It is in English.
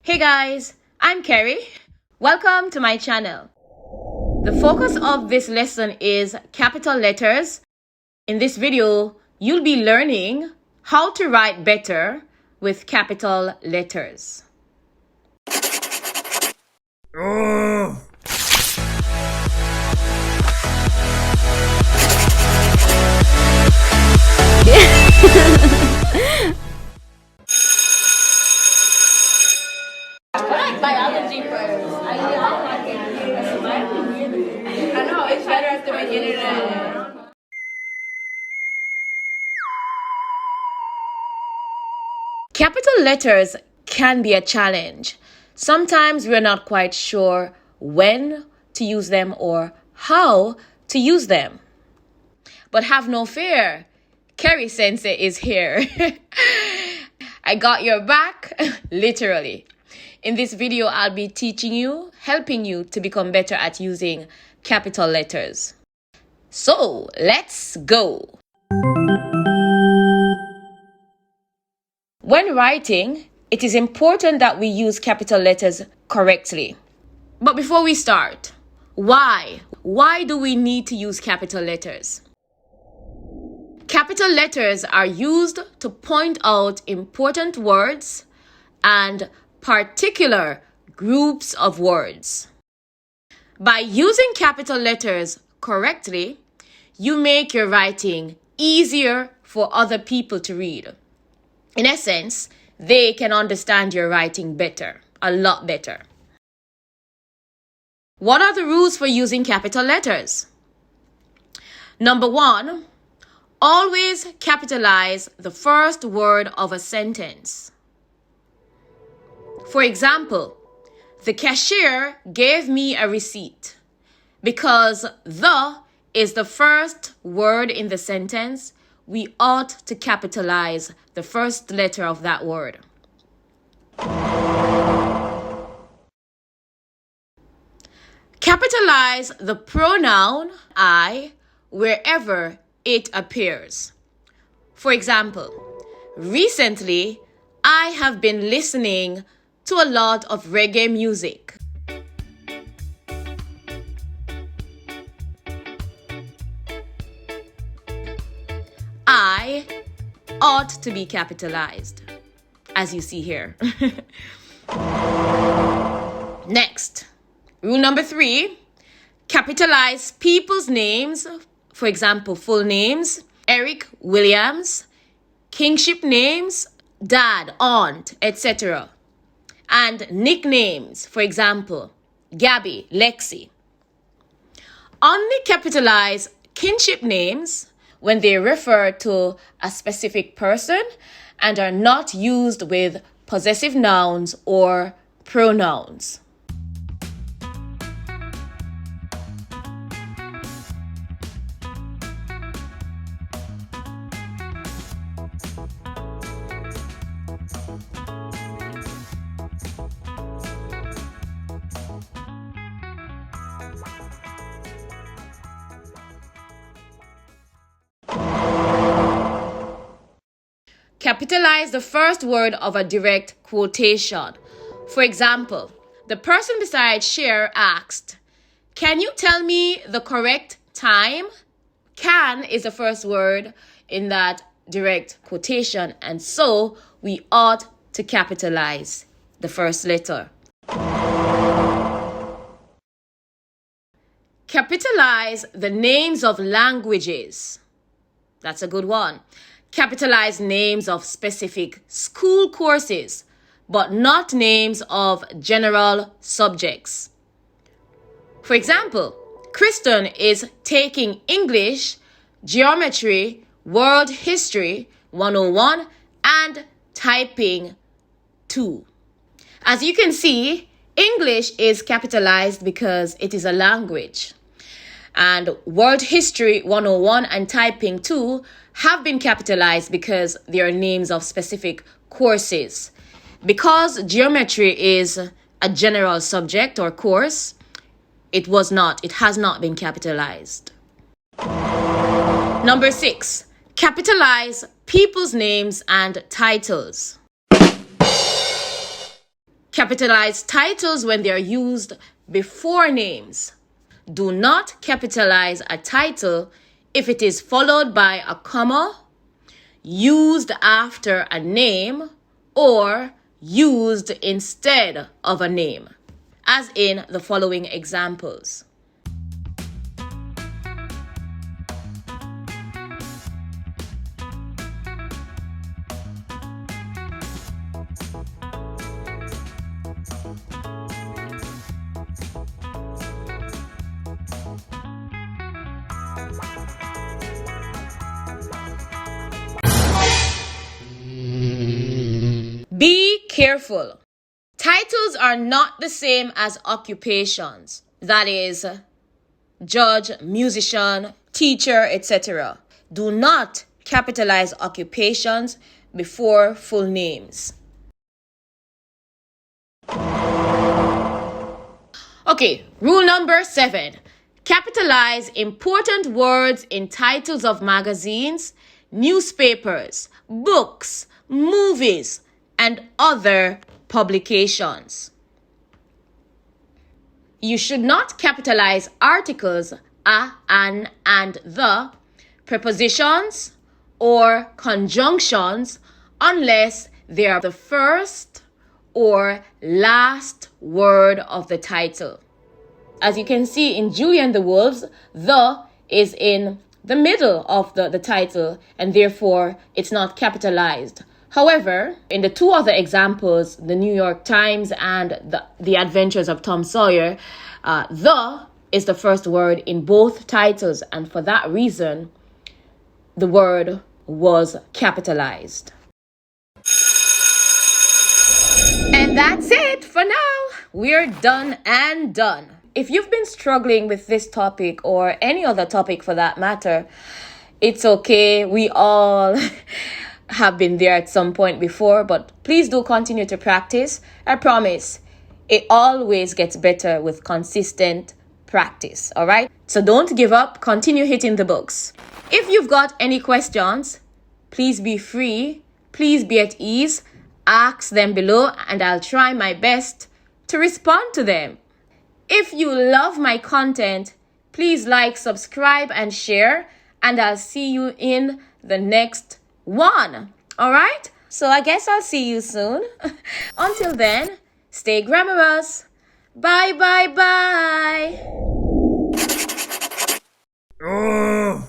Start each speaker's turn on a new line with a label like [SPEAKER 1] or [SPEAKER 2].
[SPEAKER 1] Hey guys, I'm Kerry. Welcome to my channel. The focus of this lesson is capital letters. In this video, you'll be learning how to write better with capital letters.
[SPEAKER 2] Biology first. I know, it's better at the beginning.
[SPEAKER 1] Capital letters can be a challenge. Sometimes we're not quite sure when to use them or how to use them. But have no fear. Kerry Sensei is here. I got your back, literally. In this video, I'll be teaching you, helping you to become better at using capital letters. So, let's go. When writing, it is important that we use capital letters correctly. But before we start, why? Why do we need to use capital letters? Capital letters are used to point out important words and particular groups of words. By using capital letters correctly, you make your writing easier for other people to read. In essence, they can understand your writing better, a lot better. What are the rules for using capital letters? Number 1, always capitalize the first word of a sentence. For example, the cashier gave me a receipt. Because the is the first word in the sentence, we ought to capitalize the first letter of that word. Capitalize the pronoun I wherever it appears. For example, recently I have been listening to a lot of reggae music. I ought to be capitalized, as you see here. Next, rule number 3, capitalize people's names, for example, full names, Eric Williams, kingship names, dad, aunt, etc. And nicknames, for example, Gabby, Lexi. Only capitalize kinship names when they refer to a specific person and are not used with possessive nouns or pronouns. Capitalize the first word of a direct quotation. For example, the person beside Cher asked, "Can you tell me the correct time?" Can is the first word in that direct quotation, and so we ought to capitalize the first letter. Capitalize the names of languages. That's a good one. Capitalize names of specific school courses, but not names of general subjects. For example, Kristen is taking English, Geometry, World History 101, and Typing 2. As you can see, English is capitalized because it is a language. And World History 101 and Typing 2 have been capitalized because they are names of specific courses. Because geometry is a general subject or course, it has not been capitalized. Number 6, capitalize people's names and titles. Capitalize titles when they are used before names. Do not capitalize a title if it is followed by a comma, used after a name, or used instead of a name, as in the following examples. Be careful. Titles are not the same as occupations. That is, judge, musician, teacher, etc. Do not capitalize occupations before full names. Okay, rule number 7. Capitalize important words in titles of magazines, newspapers, books, movies, and other publications. You should not capitalize articles a, an, and the, prepositions, or conjunctions unless they are the first or last word of the title. As you can see in Julie and the Wolves, the is in the middle of the title, and therefore it's not capitalized. However, in the two other examples, the New York Times and the Adventures of Tom Sawyer, the is the first word in both titles, and for that reason, the word was capitalized. And that's it for now. We're done and done. If you've been struggling with this topic or any other topic for that matter, it's okay. We all have been there at some point before, but please do continue to practice. I promise it always gets better with consistent practice, all right? So don't give up. Continue hitting the books. If you've got any questions, please be free. Please be at ease. Ask them below and I'll try my best to respond to them. If you love my content, please like, subscribe, and share, and I'll see you in the next one. All right? So I guess I'll see you soon. Until then, stay grammarous. Bye, bye, bye. Oh.